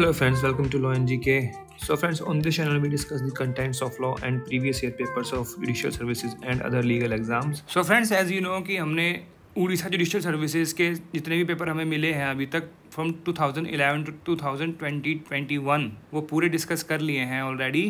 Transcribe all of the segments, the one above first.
Hello friends, welcome to Law and GK. So friends, on this channel we discuss the contents of law and previous year papers of judicial services and other legal exams. So friends, as you know कि हमने Orissa judicial services के जितने भी paper हमें मिले हैं अभी तक फ्रॉम 2011 टू 2021 वो पूरे डिस्कस कर लिए हैं ऑलरेडी।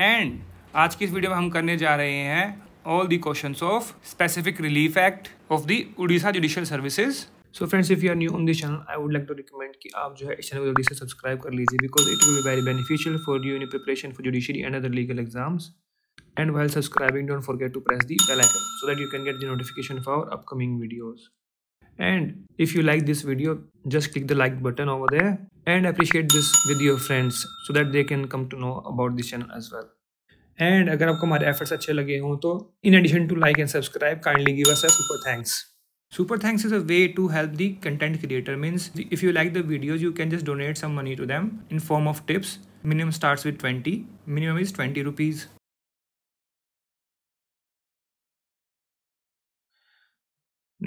एंड आज की इस वीडियो में हम करने जा रहे हैं all the questions of specific relief act of the Orissa judicial services. So friends, if you are new on this channel I would like to recommend कि आप जो है इस चैनल को जल्दी से सब्सक्राइब कर लीजिए because it will be very beneficial for you in preparation for judiciary and other legal exams. And while subscribing, don't forget to press the bell icon so that you can get the notification for our upcoming videos. And if you like this video, just click the like button over there and appreciate this with your friends so that they can come to know about this channel as well. And अगर आपको हमारे efforts अच्छे लगे हों तो in addition to like and subscribe, kindly give us a super thanks. Super thanks is a way to help the content creator. Means if you like the videos, you can just donate some money to them in form of tips. Minimum starts with 20. Minimum is 20 rupees.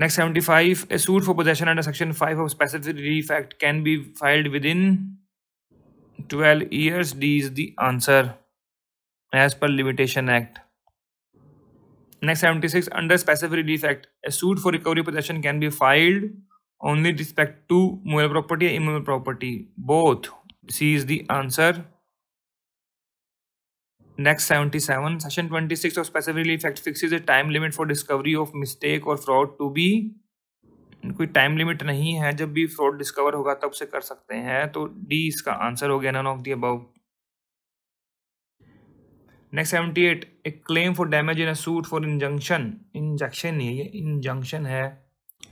Next 75, a suit for possession under Section 5 of Specific Relief Act can be filed within 12 years. D is the answer as per Limitation Act. Next 76, under Specific Relief Act, a suit for recovery of possession can be filed only with respect to movable property and immovable property. Both. C is the answer. Next 77, Section 26 of Specific Relief Act fixes a time limit for discovery of mistake or fraud to be. कोई time limit नहीं है, जब भी fraud discover होगा तब से कर सकते हैं, तो डी इसका आंसर हो गया, none of the above. Next 78, a claim for damage in a suit for injunction, injunction नहीं है ये, इंजंक्शन है,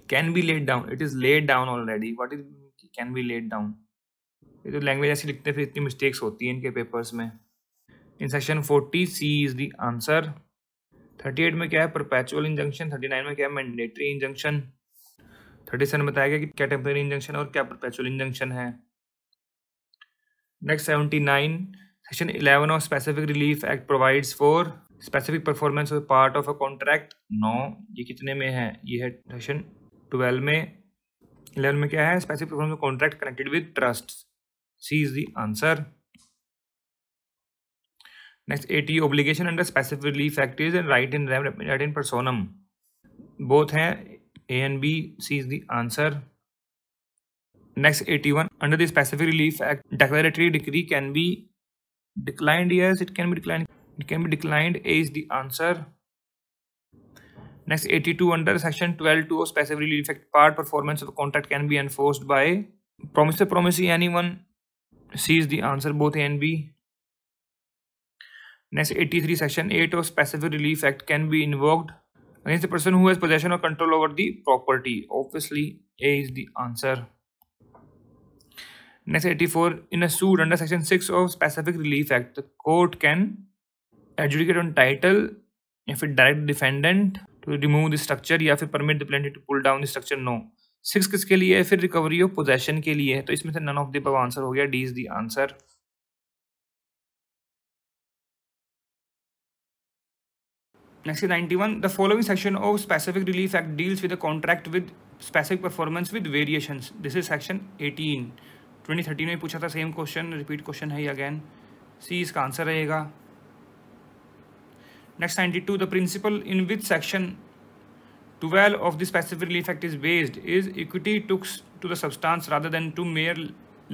can be laid down, it is laid down already. What is can be laid down? ये तो language ऐसी लिखते हैं फिर इतनी मिस्टेक्स होती हैं इनके पेपर्स में। In section 40 C is the answer. 38 में क्या है? Perpetual injunction. 39 में क्या है? Mandatory injunction. 37 में बताया गया कि क्या टेम्परेरी इंजंक्शन और क्या परपेचुअल इंजंक्शन है। Next 79, section 11 of specific relief act provides for specific performance of part of a contract. No, ये कितने में है? ये है सेक्शन 12 में। 11 में क्या है? Specific performance of contract connected with trust. C is the answer. Next 80, obligation under specific relief act is right in personam. Both हैं A and B. C is the answer. Next 81, under the specific relief act, declaratory decree can be declined. Yes, it can be declined. It can be declined. A is the answer. Next 82, under section 12(2) of specific relief act, part performance of a contract can be enforced by promisee anyone. C is the answer. Both A and B. Next 83, section 8 of specific relief act can be invoked against the person who has possession or control over the property. Obviously A is the answer. Next 84, in a suit under section 6 of specific relief act, the court can adjudicate on title if it direct the defendant to remove the structure या फिर permit the plaintiff to pull down the structure. No. 6 किसके लिए है? फिर recovery of possession के लिए है, तो इसमें से none of the above answer हो गया। D is the answer. Next is 91. The following section of Specific Relief Act deals with a contract with specific performance with variations. This is section 18. 2013 में पूछा था, सेम क्वेश्चन, रिपीट क्वेश्चन है again. सी इसका answer रहेगा। Next 92. The principle in which section 12 of the Specific Relief Act is based is equity looks to the substance rather than to mere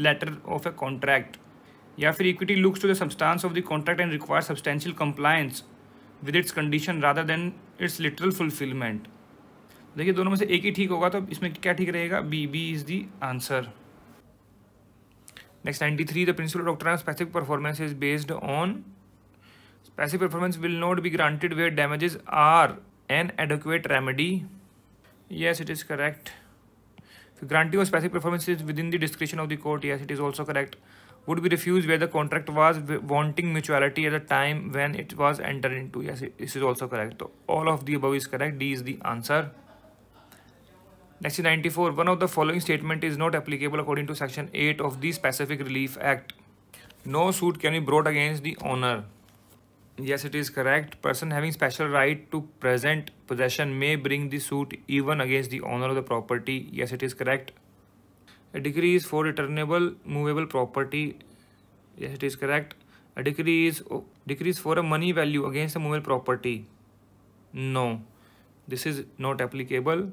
letter of a contract. या फिर equity looks to the substance of the contract and requires substantial compliance with its condition rather than its literal fulfillment. देखिए दोनों में से एक ही ठीक होगा, तो इसमें क्या ठीक रहेगा? B. B is the answer. Next 93, the principle doctrine of specific performance is based on specific performance will not be granted where damages are an adequate remedy. Yes, it is correct. Granting of specific performance is within the description of the court. Yes, it is also correct. Would be refused where the contract was wanting mutuality at the time when it was entered into. Yes, this is also correct. So all of the above is correct. D is the answer. Next is 94. One of the following statement is not applicable according to section 8 of the Specific Relief Act. No suit can be brought against the owner. Yes, it is correct. Person having special right to present possession may bring the suit even against the owner of the property. Yes, it is correct. A decree is for returnable movable property. Yes, it is correct. A decree is for a money value against a movable property. No, this is not applicable.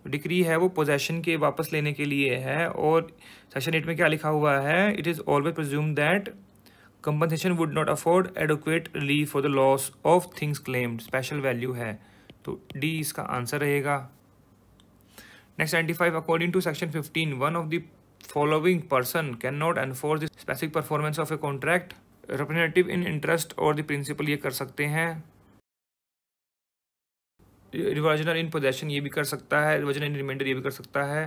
Decree है वो possession के वापस लेने के लिए है, और section 8 में क्या लिखा हुआ है, it is always presume that compensation would not afford adequate relief for the loss of things claimed, special value है, तो डी इसका आंसर रहेगा। Next 95, according to section 15 one of the following person can not enforce the specific performance of a contract, representative in interest और the principal ये कर सकते हैं, reversioner in possession ये भी कर सकता है, रिवर्जनर इन रिमाइंडर ये भी कर सकता है,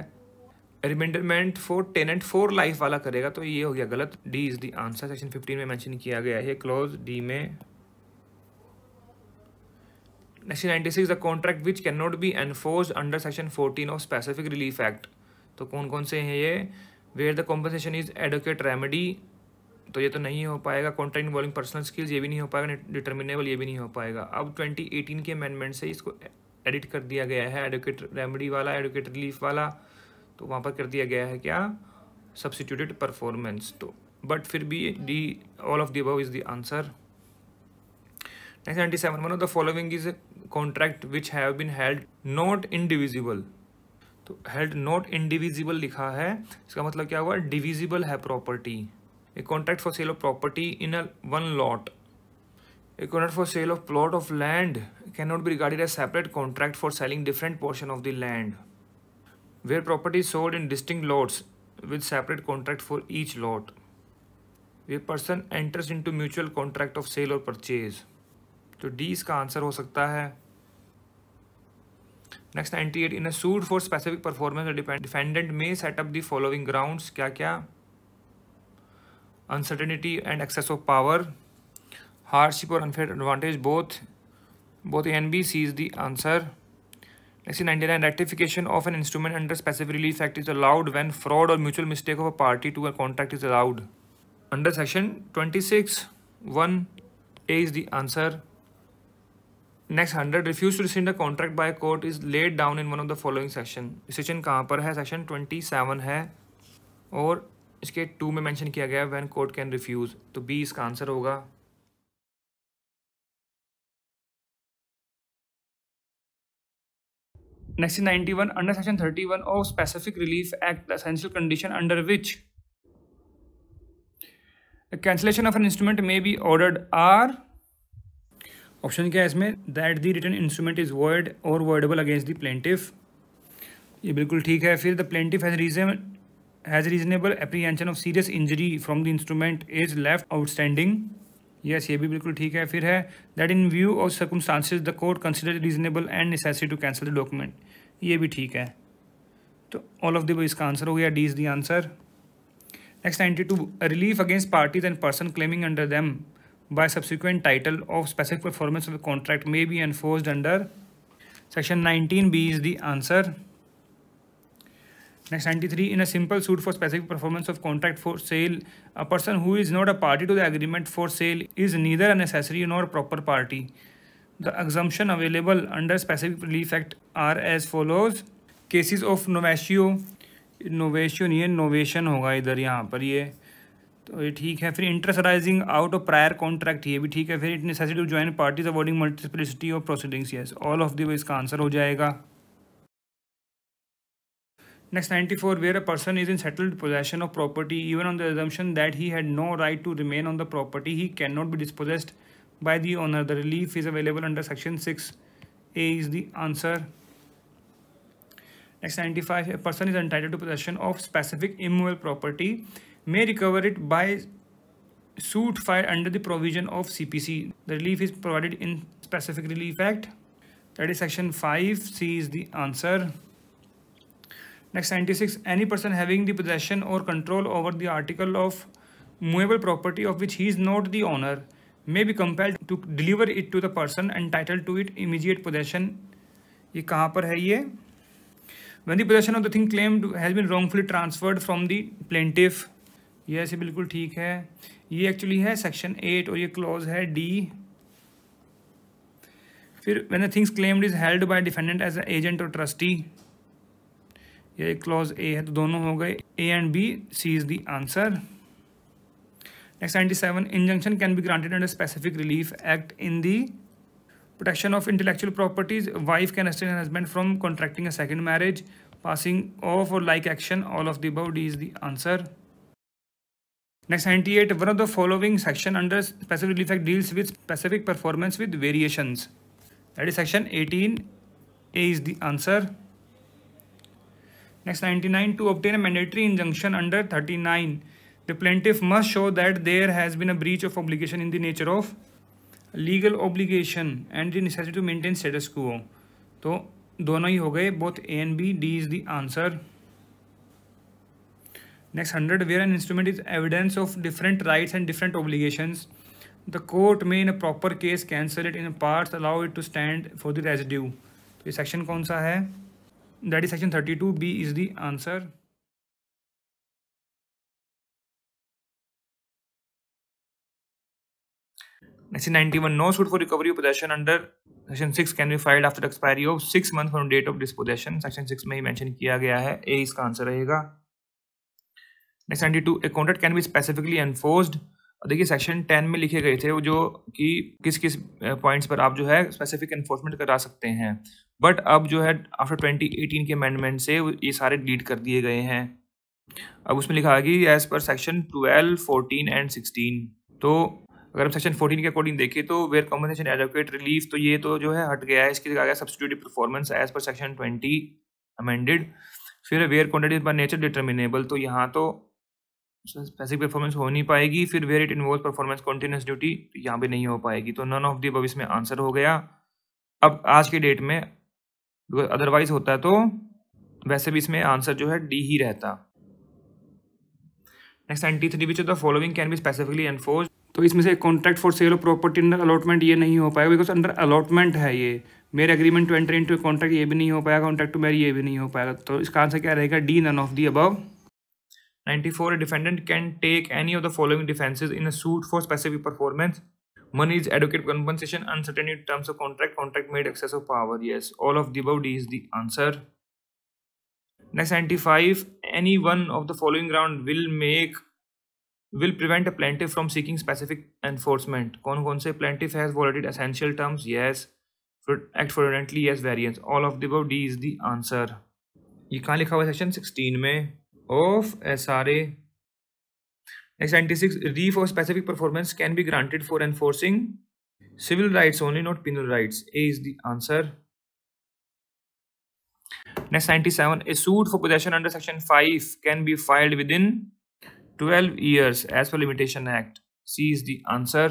remainderman for tenant for life वाला करेगा, तो ये हो गया गलत। D is the answer, section 15 में मेंशन किया गया है क्लॉज डी में। Next 96, the contract which can not be enforced under section 14 of specific relief act, तो कौन कौन से हैं ये, where the compensation is adequate remedy, तो ये तो नहीं हो पाएगा, कॉन्ट्रैक्ट इन्वॉल्विंग पर्सनल स्किल्स ये भी नहीं हो पाएगा, डिटर्मिनेबल ये भी नहीं हो पाएगा। अब 2018 के अमेंडमेंट से इसको एडिट कर दिया गया है, एडुकेट रेमेडी वाला, एडुकेट रिलीफ वाला, तो वहाँ पर कर दिया गया है क्या, सब्स्टिट्यूटेड परफॉर्मेंस, तो बट फिर भी D all of the above is the answer. Next 97, one of the following is contract which have been held not indivisible, तो हेल्ड नॉट इंडिविजिबल लिखा है, इसका मतलब क्या हुआ, डिविजिबल है property. A contract for sale of property in a one lot. A contract for sale of plot of land cannot be regarded as separate contract for selling different portion of the land. Where property is sold in distinct lots with separate contract for each lot. Where person enters into mutual contract of sale or purchase. तो D इसका answer हो सकता है। Next 98, in a suit for specific performance, the defendant may set up the following grounds, क्या क्या, uncertainty and excess of power, hardship or unfair advantage, both A and B, C is the answer. Next 99, rectification of an instrument under specific relief act is allowed when fraud or mutual mistake of a party to a contract is allowed. Under section 26, 1 A is the answer. Next 100, refuse to rescind a contract by a court is laid down in one of the following section. Decision कहाँ पर है, section 27 है, और इसके 2 में mention किया गया है व्हेन कोर्ट कैन रिफ्यूज, तो बी इसका आंसर होगा। Next 91, under section 31 of specific relief act the essential condition under which cancellation of an instrument may be ordered are, option क्या है इसमें, that the written instrument is void और voidable against the plaintiff, ये बिल्कुल ठीक है। फिर the plaintiff has reasonable apprehension of serious injury from the instrument is left outstanding, yes ये भी बिल्कुल ठीक है। फिर है that in view of circumstances the court consider reasonable and necessary to cancel the document, ये भी ठीक है, तो ऑल ऑफ द इसका आंसर हो गया, D is the answer. Next 92, relief against parties and person claiming under them by subsequent title of specific performance of contract may be enforced under section 19, B is the answer. Next 93, in a simple suit for specific performance of contract for sale, a person who is not a party to the agreement for sale is neither a necessary nor a proper party. The exemption available under specific relief act are as follows. Cases of novatio नहीं है, novation होगा इधर यहाँ पर, ये तो ये ठीक है। फिर interest arising out of prior contract, ये भी ठीक है। फिर it necessary to join parties avoiding multiplicity of proceedings, yes all of the इसका आंसर हो जाएगा। Next 94, where a person is in settled possession of property even on the assumption that he had no right to remain on the property, he cannot be dispossessed by the owner. The relief is available under section 6. A is the answer. Next 95, a person is entitled to possession of specific immovable property, may recover it by suit filed under the provision of CPC. The relief is provided in specific relief act, that is section 5. C is the answer. Next 96, any person having the possession or control over the article of movable property of which he is not the owner may be compelled to deliver it to the person entitled to it immediate possession, ये कहाँ पर है ये, when the possession of the thing claimed has been wrongfully transferred from the plaintiff, ये ऐसे बिल्कुल ठीक है। ये एक्चुअली है सेक्शन 8 और ये क्लॉज है D। फिर when the things claimed is held by defendant as an agent or trustee, ये क्लॉज ए है, तो दोनों हो गए A and B, C is the answer. Next 97, injunction can be granted under specific relief act in the protection of intellectual properties. Wife can restrain her husband from contracting a second marriage, passing off or like action. All of the above, D is the answer. Next 98, one of the following section under specific relief act deals with specific performance with variations. That is section 18, A is the answer. Next 99, to obtain a mandatory injunction under 39, the plaintiff must show that there has been a breach of obligation in the nature of legal obligation and the necessity to maintain status quo. तो दोनों ही हो गए, both A and B, D is the answer. Next 100, where an instrument is evidence of different rights and different obligations, the court में in a proper case cancel it in parts, allow it to stand for the residue. तो ये section कौन सा है? That is section 32, B is the answer. Next 91, no suit for recovery of possession under section 6 can be filed after the expiry of 6 months from date of dispossession. section 6 में ही mention किया गया है, ए इसका answer रहेगा। Next 92, a contract can be specifically enforced. देखिए section 10 में लिखे गए थे वो, जो कि किस किस पॉइंट्स पर आप जो है स्पेसिफिक एनफोर्समेंट करा सकते हैं, बट अब जो है आफ्टर 2018 के अमेंडमेंट से ये सारे डिलीट कर दिए गए हैं। अब उसमें लिखा है कि एज पर सेक्शन 12, 14 एंड 16। तो अगर हम सेक्शन 14 के अकॉर्डिंग देखें तो वेयर कॉम्पनसेशन एडवोकेट रिलीफ, तो ये तो जो है हट गया है, इसकी जगह आ गया substitutive performance as per section 20 amended. फिर where contract is by nature determinable, तो यहाँ तो स्पेसिफिक परफॉर्मेंस हो नहीं पाएगी। फिर where it involve performance continuous duty, तो यहाँ पे नहीं हो पाएगी, तो नन ऑफ द अबव इसमें आंसर हो गया। अब आज के डेट में अदरवाइज होता है तो वैसे भी इसमें आंसर जो है डी ही रहता। Next 93, which of the following can be specifically enforced, तो इसमें से contract for sale of property under allotment ये नहीं हो पाएगा, बिकॉज अंडर अलॉटमेंट है ये। Mere agreement to enter into contract ये भी नहीं हो पाएगा, कॉन्ट्रैक्ट टू मैरी ये भी नहीं हो पाएगा, तो इसका आंसर क्या रहेगा? D, none of the above. 94, a defendant can take any of the following defenses in a suit for specific performance. One is adequate compensation, uncertainty in terms of contract, contract made excess of power. Yes, all of the above, D is the answer. Next 95, any one of the following ground will prevent a plaintiff from seeking specific enforcement. कौन कौन से? plaintiff has violated essential terms, yes. act fraudulently, yes. variance, all of the above, D is the answer. ये कहाँ लिखा हुआ है? Section 16 में of SRA. Next 96, relief of specific performance can be granted for enforcing civil rights only, not penal rights. A is the answer. Next 97, a suit for possession under section 5 can be filed within 12 years as per Limitation Act. C is the answer.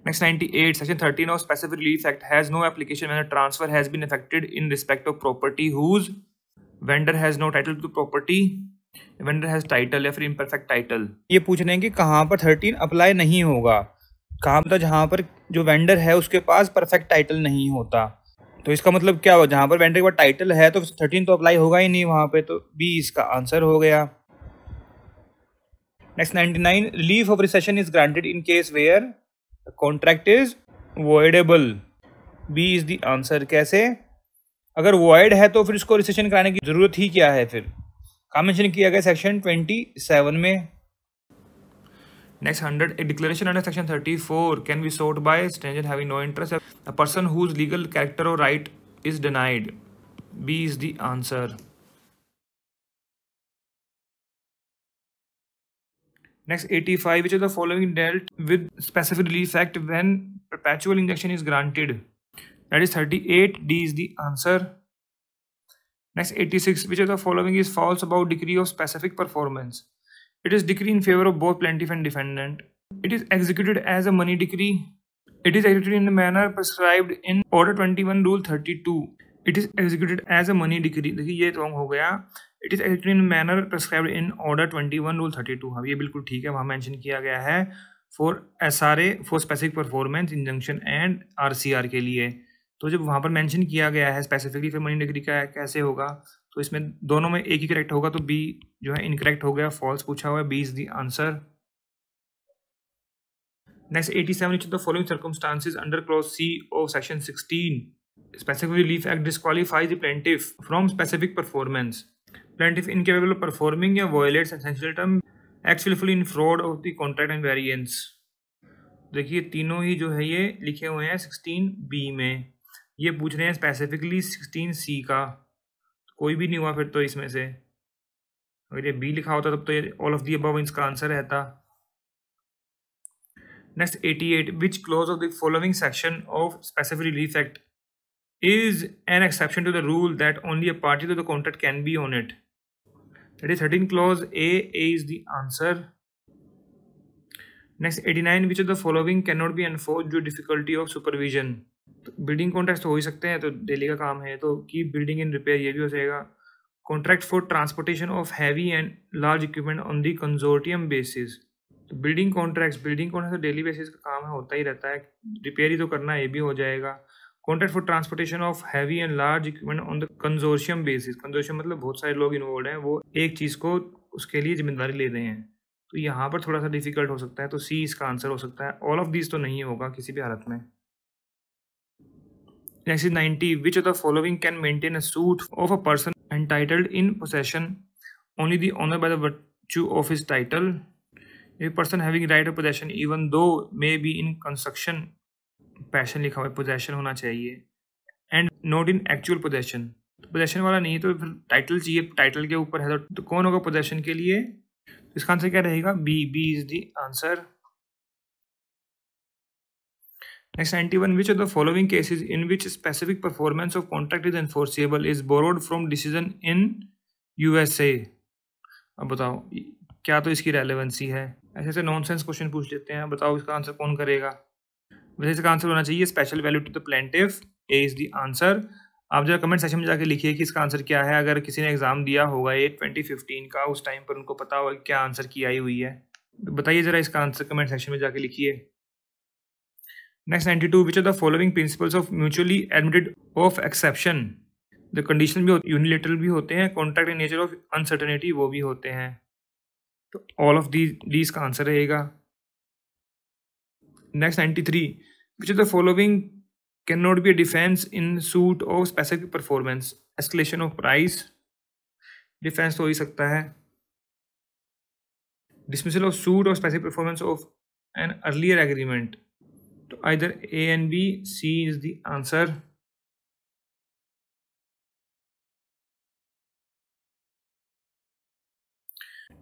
Next 98, section 13 of Specific Relief Act has no application when a transfer has been effected in respect of property whose vendor has no title to property, vendor has title या फिर imperfect title। ये पूछ रहे हैं कि कहाँ पर 13 apply नहीं होगा, कहाँ पर? जहाँ पर जो वेंडर है उसके पास परफेक्ट टाइटल नहीं होता। तो इसका मतलब क्या हुआ? जहाँ पर वेंडर के पास टाइटल है तो 13 तो अप्लाई होगा ही नहीं वहाँ पे, तो बी इसका आंसर हो गया। Next 99, relief of rescission is granted in case where contract is voidable. B is the answer. कैसे? अगर वॉइड है तो फिर इसको रिसेशन कराने की जरूरत ही क्या है? फिर कहाँ मेंशन किया गया? सेक्शन 27 में। Next 100, a declaration under section 34 can be sought by stranger having no interest, a person whose legal character और right is denied. B is the answer. Next 85, which of the following dealt with specific relief act when perpetual injunction is granted? That is 38, D is the answer. Next 86, which of the following is false about decree of specific performance? It is decree in favor of both plaintiff and defendant. It is executed as a money decree. It is executed in a manner prescribed in Order 21 Rule 32. It is executed as a money decree. देखिए ये wrong हो गया। It is executed in a manner prescribed in Order 21 Rule 32। हाँ ये बिल्कुल ठीक है, वहाँ मेंशन किया गया है for SRA for specific performance injunction and RCR के लिए। तो जब वहाँ पर मेंशन किया गया है स्पेसिफिकली फिर मनी डिग्री का कैसे होगा? तो इसमें दोनों में एक ही करेक्ट होगा, तो बी जो है इनकरेक्ट हो गया, फॉल्स पूछा हुआ है, B is the answer. Next 87, which of the following circumstances under clause C of section 16 Specific Relief Act disqualifies the plaintiff from specific performance. Plaintiff incapable of performing या violates essential term, acts willfully in fraud of the contract and variance. देखिए तीनों ही जो है ये लिखे हुए हैं 16B में, ये पूछ रहे हैं स्पेसिफिकली 16C का, कोई भी नहीं हुआ फिर तो इसमें से। अगर ये B लिखा होता तब तो ये ऑल ऑफ दी अबव इसका आंसर रहता। Next 88, which close of the following section of specific relief act is an exception to the rule that only a party to the contract can be on it. That is 13 clause A is the answer. Next 89, which of the following cannot be enforced due to difficulty of supervision. तो building contract हो ही सकते हैं, तो daily का काम है, तो की बिल्डिंग इन रिपेयर ये भी हो जाएगा। Contract for transportation of heavy and large equipment on the consortium basis. तो बिल्डिंग कॉन्ट्रैक्ट तो डेली बेसिस का काम है, होता ही रहता है, रिपेयर ही तो करना है, ये भी हो जाएगा। Contract for transportation of heavy and large equipment on the consortium basis. Consortium मतलब बहुत सारे लोग इन्वॉल्व हैं, वो एक चीज़ को उसके लिए जिम्मेदारी ले रहे हैं, तो यहाँ पर थोड़ा सा डिफिकल्ट हो सकता है, तो सी इसका आंसर हो सकता है। ऑल ऑफ दीज तो नहीं होगा किसी भी हालत में। Next is 90, which of the following can maintain a suit of a person entitled in possession only the owner by the virtue of his title. A person having right of possession even though may be in construction, possession लिखा हुआ है, possession होना चाहिए, and not in actual possession. तो possession वाला नहीं है तो फिर टाइटल चाहिए, टाइटल के ऊपर है तो कौन होगा पोजेशन के लिए? तो इसका आंसर क्या रहेगा? B is the answer. Next 91, which of the following cases in which specific performance of contract is enforceable is borrowed from decision in USA। अब बताओ क्या तो इसकी रेलेवेंसी है? ऐसे नॉनसेंस क्वेश्चन पूछ लेते हैं, बताओ इसका आंसर कौन करेगा? वैसे इसका आंसर होना चाहिए special value to the plaintiff. A is the answer. आप जरा कमेंट सेक्शन में जाके लिखिए कि इसका आंसर क्या है। अगर किसी ने एग्जाम दिया होगा ये 2015 का, उस टाइम पर उनको पता होगा क्या आंसर की आई हुई है, तो बताइए जरा इसका आंसर कमेंट सेक्शन में जाके लिखिए। Next 92, which are the following principles of mutually admitted of exception. The condition भी यूनिलेटरल भी होते हैं, contract in nature of uncertainty वो भी होते हैं, तो ऑल ऑफ दीज का आंसर रहेगा। Next 93, which of the following cannot be a defense in suit of specific performance? Escalation of price, defense तो हो ही सकता है। Dismissal of suit of specific performance of an earlier agreement, तो either A and B, C is the answer.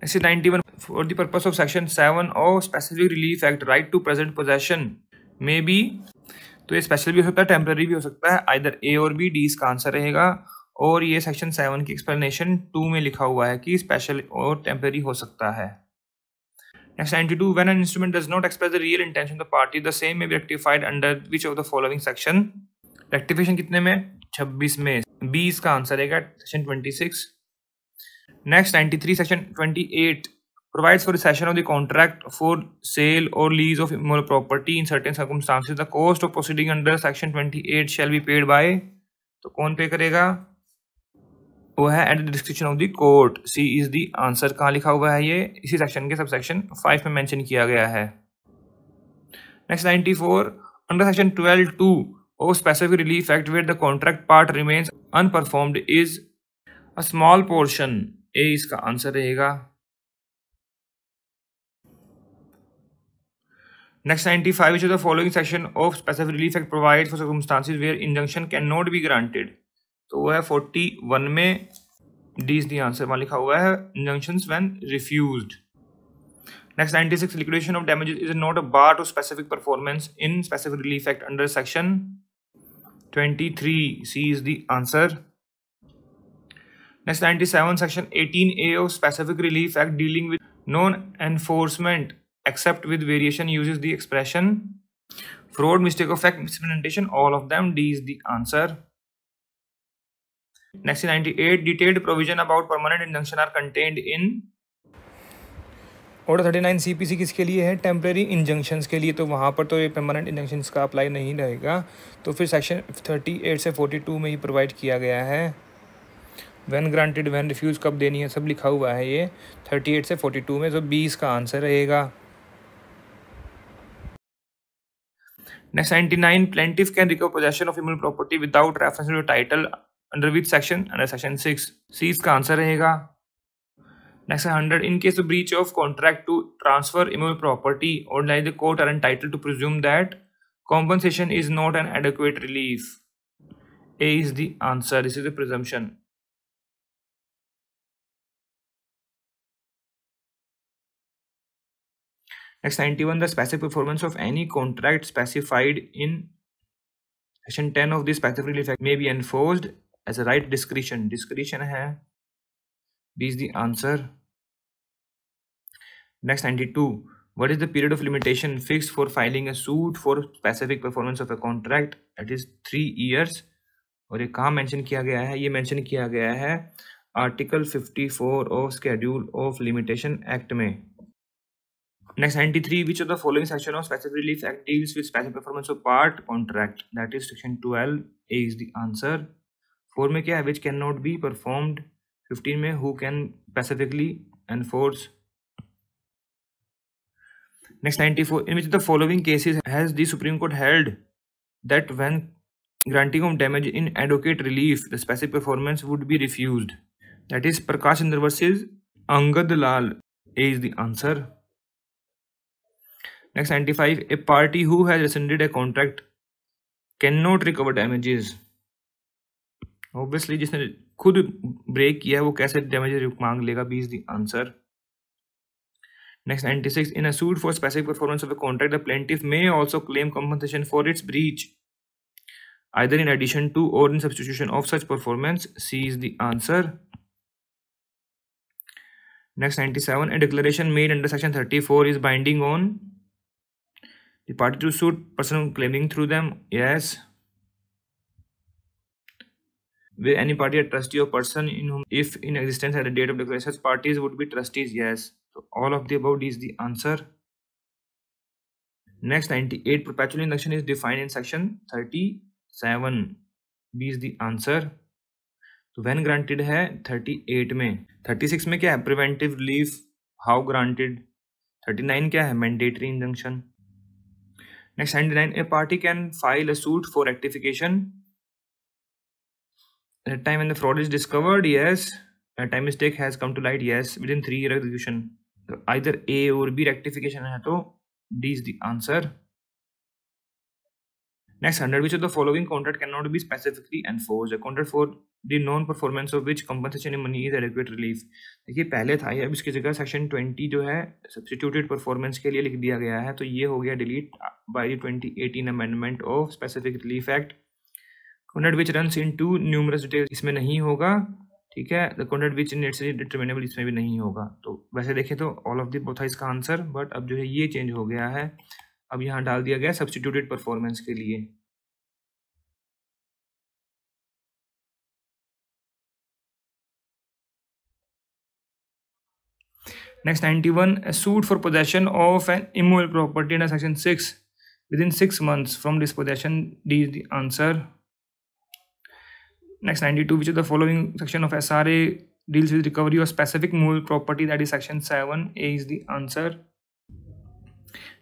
Next 91, for the purpose of section 7 of specific relief act, right to present possession may be, तो ये special भी हो सकता है, temporary भी हो सकता है, आइदर ए और बी, डी इसका आंसर रहेगा। और ये सेक्शन 7 की एक्सप्लेनेशन 2 में लिखा हुआ है कि स्पेशल और टेम्पररी हो सकता है। Next 92, when an instrument does not express the real intention of the party the same may be rectified under which of the following section. Rectification कितने में? 26 में, बी इसका आंसर रहेगा section 26। Next 93, section 28 provides for cessation of the contract for sale or lease of immovable property in certain circumstances. The cost of proceeding under section 28 shall be paid by, तो कौन पे करेगा? वो है at the discretion of the court. C is the answer। कहाँ लिखा हुआ है ये? इसी सेक्शन के सब सेक्शन 5 में मेंशन किया गया है। Next 94, under section 12(2) of specific relief act where the contract part remains unperformed is a small portion, ए इसका आंसर रहेगा। Next 95, which of the following section of specific relief act provides for circumstances where injunction cannot be granted, तो वो है 41 में, D is the answer. वहाँ लिखा हुआ है injunctions when refused। Next 96, liquidation of damages is not a bar to specific performance in specific relief act under section 23, C is the answer। Next 97, section 18A of specific relief act dealing with non-enforcement except with variation uses the expression fraud, mistake of fact, misrepresentation, all of them, D is the answer। Next 98, detailed provision about permanent injunction are contained in order 39 CPC किसके लिए है? Temporary injunctions के लिए, तो वहाँ पर तो ये परमानेंट इंजंक्शंस का अप्लाई नहीं रहेगा, तो फिर सेक्शन 38 से 42 में ही प्रोवाइड किया गया है। व्हेन ग्रांटेड, व्हेन रिफ्यूज कब देनी है, सब लिखा हुआ है ये 38 से 42 में, तो 20 का आंसर रहेगा। Next 99, plaintiff can recover possession of immutable property without reference to the title under which section? Under section 6. C इसका आंसर रहेगा. Next 100, in case of breach of contract to transfer immutable property, ordinarily the court are entitled to presume that compensation is not an adequate relief. A is the answer. This is the presumption. Next 91, the specific performance of any contract specified in section 10 of this specific relief act may be enforced as a right discretion. Discretion है. B is the answer. Next 92, what is the period of limitation fixed for filing a suit for specific performance of a contract? That is 3 years. और ये कहाँ mention किया गया है? ये mention किया गया है article 54 of schedule of limitation act में. Next 93, which of the following section of specific relief act deals with specific performance of part contract? That is section 12. A is the answer. 4 में क्या है? Which cannot be performed. 15 में who can specifically enforce. Next 94, in which of the following cases has the Supreme Court held that when granting of damage in adequate relief, the specific performance would be refused? That is Prakash Chandra versus Angad Lal. A is the answer. Next 95, a party who has rescinded a contract cannot recover damages. Obviously जिसने खुद break किया है वो कैसे damages मांग लेगा? B is the answer. Next 96, in a suit for specific performance of a contract, the plaintiff may also claim compensation for its breach, either in addition to or in substitution of such performance. C is the answer. Next 97, a declaration made under section 34 is binding on the party to suit person claiming through them. Yes. Will any party a trustee or person in whom, if in existence at the date of declaration, such parties would be trustees? Yes. So all of the above is the answer. Next 98, perpetual injunction is defined in section 37. B is the answer. तो when granted है 38 में. 36 में क्या है? Preventive relief. How granted? 39 क्या है? Mandatory injunction. Next 99, a party can file a suit for rectification at the time when the fraud is discovered. Yes. At time mistake has come to light. Yes. Within 3 year execution. So either A or B rectification है तो D is the answer. Next 100, which of the following contract cannot be specifically enforced? A contract for the non-performance of which compensation in money is adequate relief. देखिए पहले था ये, अब इसकी जगह section 20 जो है सब्स्टिट्यूटेड परफॉर्मेंस के लिए लिख दिया गया है, तो ये हो गया delete by 2018 amendment of specific relief act. Contract which runs into numerous details इसमें नहीं होगा. ठीक है. The contract which it's determinable इसमें भी नहीं होगा. तो वैसे देखें तो ऑल ऑफ द बोथ है इसका आंसर, बट अब जो है ये चेंज हो गया है. अब यहाँ डाल दिया गया सब्स्टिट्यूटेड परफॉर्मेंस के लिए. Next 91, a suit for possession of an immovable property under section 6 within 6 months from dispossession. D is the answer. Next 92, which of the following section of SRA deals with recovery of specific movable property? That is section 7. A is the answer.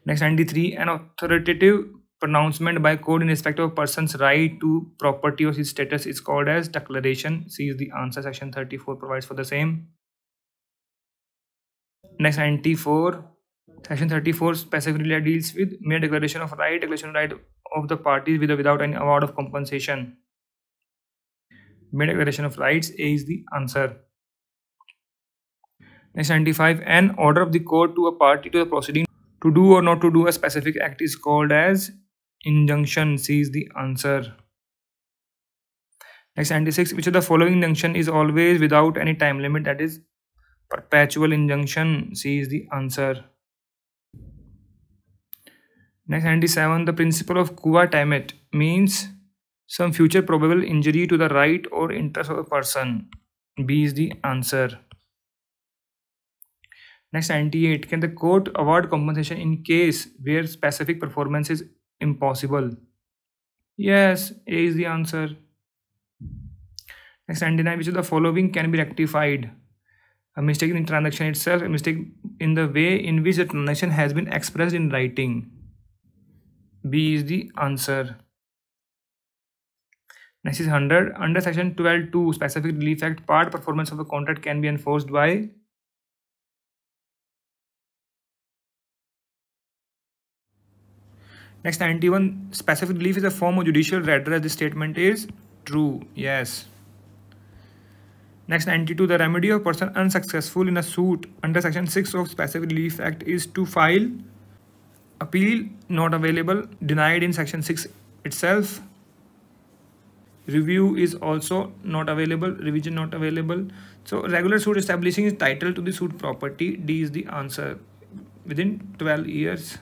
Next 93, an authoritative pronouncement by court in respect of a person's right to property or his status is called as declaration. C is the answer. Section 34 provides for the same. Next 94, section 34 specifically deals with mere declaration of right, declaration of right of the parties with or without any award of compensation. Mere declaration of rights. A is the answer. Next 95, an order of the court to a party to the proceeding to do or not to do a specific act is called as injunction. C is the answer. Next 96, which of the following injunction is always without any time limit? That is perpetual injunction. C is the answer. Next 97, the principle of quia tamet means some future probable injury to the right or interest of a person. B is the answer. Next 98, can the court award compensation in case where specific performance is impossible? Yes, A is the answer. Next 99, which of the following can be rectified? A mistake in the transaction itself, a mistake in the way in which the transaction has been expressed in writing. B is the answer. Next is 100. Under section 12(2) specific relief act, part performance of a contract can be enforced by. Next 91. Specific relief is a form of judicial redress. This statement is true. Yes. Next 92. The remedy of person unsuccessful in a suit under section 6 of specific relief act is to file appeal, not available, denied in section 6 itself. Review is also not available, revision not available. So regular suit establishing is title to the suit property. D is the answer, within 12 years.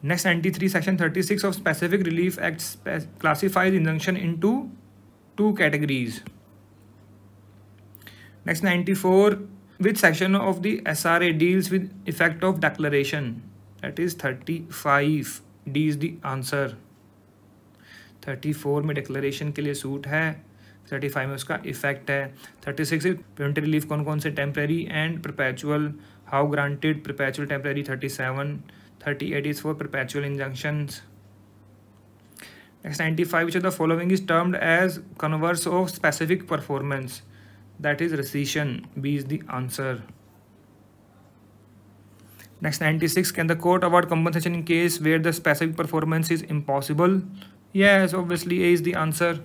Next 93. Section 36 of specific relief act classifies injunction into two categories. Next 94. Which section of the SRA deals with effect of declaration? That is 35. D is the answer. 34 में declaration के लिए suit है, 35 में उसका effect है. 36 preventive relief कौन कौन से, temporary and perpetual, how granted, perpetual, temporary. 37. 38 is for perpetual injunctions. Next 95. Which of the following is termed as converse of specific performance? That is rescission. B is the answer. Next 96. Can the court award compensation in case where the specific performance is impossible? Yes, obviously A is the answer.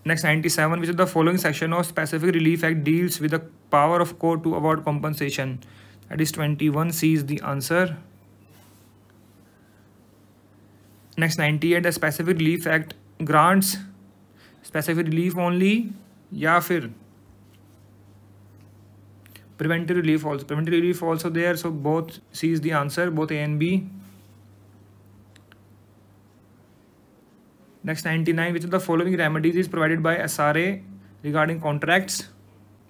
Next 97. Which of the following section of specific relief act deals with the power of court to award compensation? That is 21. C is the answer. Next 98. The specific relief act grants specific relief only या फिर preventive relief also. Preventive relief also there, so both. C is the answer, both A and B. Next 99. Which of the following remedies is provided by SRA regarding contracts?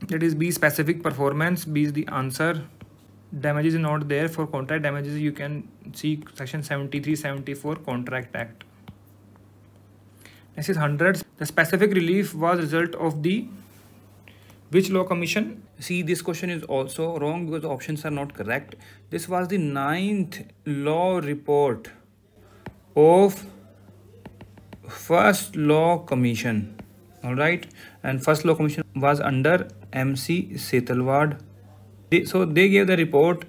That is B, specific performance. B is the answer. Damages is not there for contract damages. You can see section 73, 74 Contract Act. Next is 100. The specific relief was result of the which law commission? See, this question is also wrong because the options are not correct. This was the 9th law report of First Law Commission. All right, and First Law Commission was under MC Setalwad. So they gave the report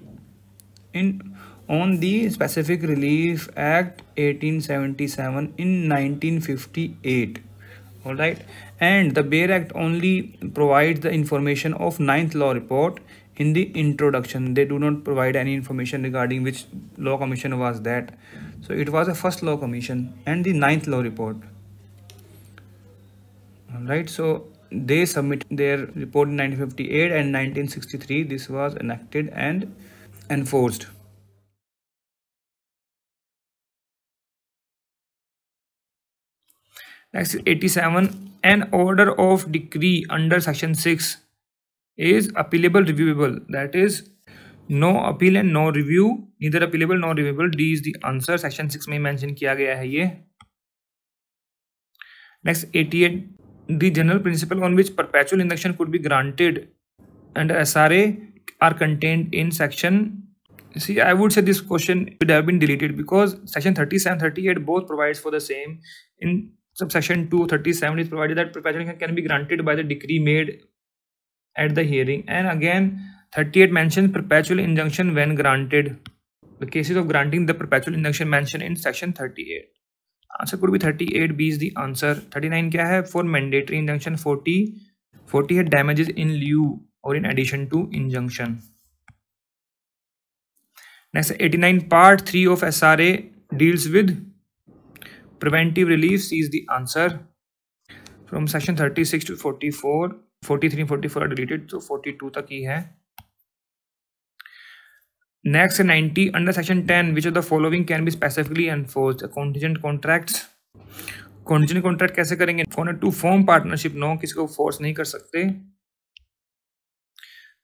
on the Specific Relief Act 1877 in 1958. All right, and the Bail Act only provides the information of 9th law report in the introduction. They do not provide any information regarding which law commission was that. So it was a First Law Commission and the 9th law report. All right, so they submitted their report in 1958 and 1963. This was enacted and enforced. Next is 87. An order of decree under section 6 is appealable, reviewable. That is no appeal and no review, neither appealable nor reviewable. D is the answer. Section 6 में mention किया गया है ये. Next 88. The general principle on which perpetual injunction could be granted under SRA are contained in section. See, I would say this question should have been deleted because section 37, 38 both provides for the same. In subsection 2, 37 is provided that perpetual injunction can be granted by the decree made at the hearing, and again 38 mentions perpetual injunction when granted. The cases of granting the perpetual injunction mentioned in section 38. Answer could be 38. B is the answer. 39 क्या है? For mandatory injunction. 40 है damages in lieu or in addition to injunction. Next 89. Part 3 of SRA deals with preventive relief. C is the answer. From section 36 to 44, 43 and 44 are deleted, so 42 तक ही है. Next 90. Under section 10, which of the following can be specifically enforced? Contingent contracts. Contingent contract कैसे करेंगे? Contract to form partnership, no, किसी को force नहीं कर सकते.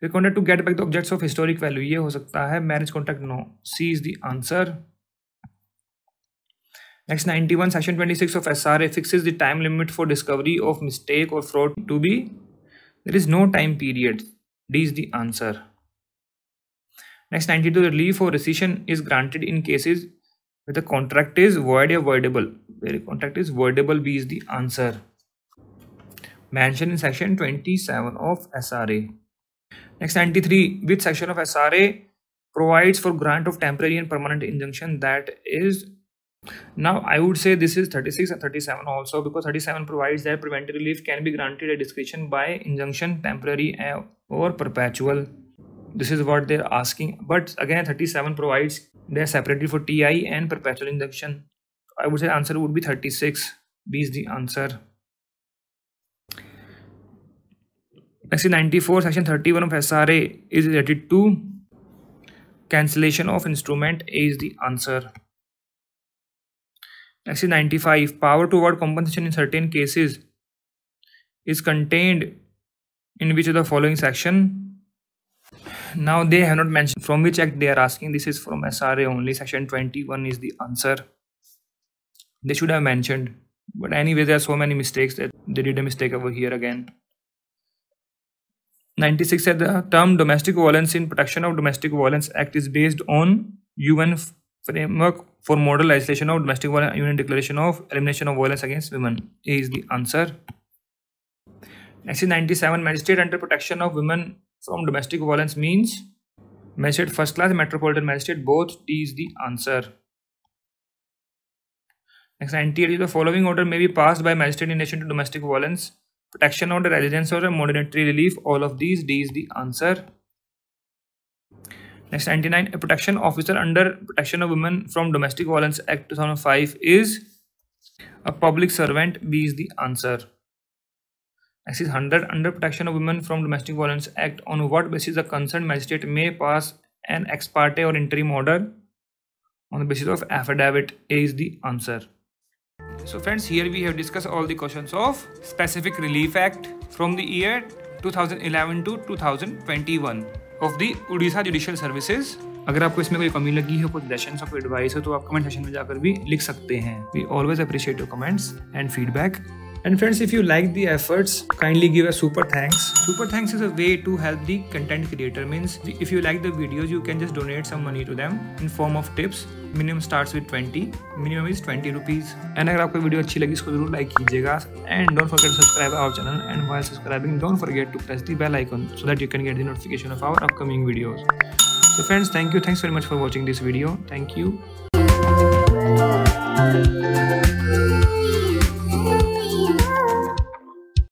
We contract to get back the objects of historic value, ये हो सकता है. Marriage contract, no. C is the answer. Next 91. Section 26 of SRA fixes the time limit for discovery of mistake or fraud to be. There is no time period. D is the answer. Next 92, relief or rescission is granted in cases where the contract is void or voidable. Where the contract is voidable, B is the answer. Mentioned in section 27 of SRA. Next 93, which section of SRA provides for grant of temporary and permanent injunction? That is, now I would say this is 36 and 37 also, because 37 provides that preventive relief can be granted at discretion by injunction, temporary or perpetual. This is what they're asking. But again 37 provides they're separated for TI and perpetual injunction. I would say answer would be 36. B is the answer. Next is 94, section 31 of SRA is related to cancellation of instrument. A is the answer. Next is 95, power to award compensation in certain cases is contained in which of the following section? Now they have not mentioned from which act they are asking. This is from SRA only. Section 21 is the answer. They should have mentioned, but anyway there are so many mistakes that they did a mistake over here again. 96 said the term Domestic Violence in Protection of Domestic Violence Act is based on UN Framework for Model Legislation of Domestic Violence, UN Declaration of Elimination of Violence Against Women. A is the answer. Next is 97, magistrate under protection of women from domestic violence means magistrate first class, metropolitan magistrate, both. D is the answer. Next 98 is the following order may be passed by magistrate in relation to domestic violence: protection order, residence order, monetary relief, all of these. D is the answer. Next 99, a protection officer under Protection of Women from Domestic Violence Act 2005 is a public servant. B is the answer. Next is 100, under Protection of Women from Domestic Violence Act, on what basis the concerned magistrate may pass an ex parte or interim order? On the basis of affidavit. A is the answer. So friends, here we have discussed all the questions of Specific Relief Act from the year 2011 to 2021 of the Odisha Judicial Services. अगर आपको इसमें कोई कमी लगी हो, कोई suggestions और कोई एडवाइस हो, तो आप कमेंट सेक्शन में जाकर भी लिख सकते हैं. We always appreciate your comments and feedback. And friends, if you like the efforts, kindly give a super thanks. Super thanks is a way to help the content creator. Means if you like the videos, you can just donate some money to them in form of tips. Minimum starts with 20. Minimum is 20 rupees. And अगर आपको video अच्छी लगी, इसको जरूर like कीजिएगा. And don't forget to subscribe our channel. And while subscribing, don't forget to press the bell icon so that you can get the notification of our upcoming videos. So friends, thank you. Thanks very much for watching this video. Thank you.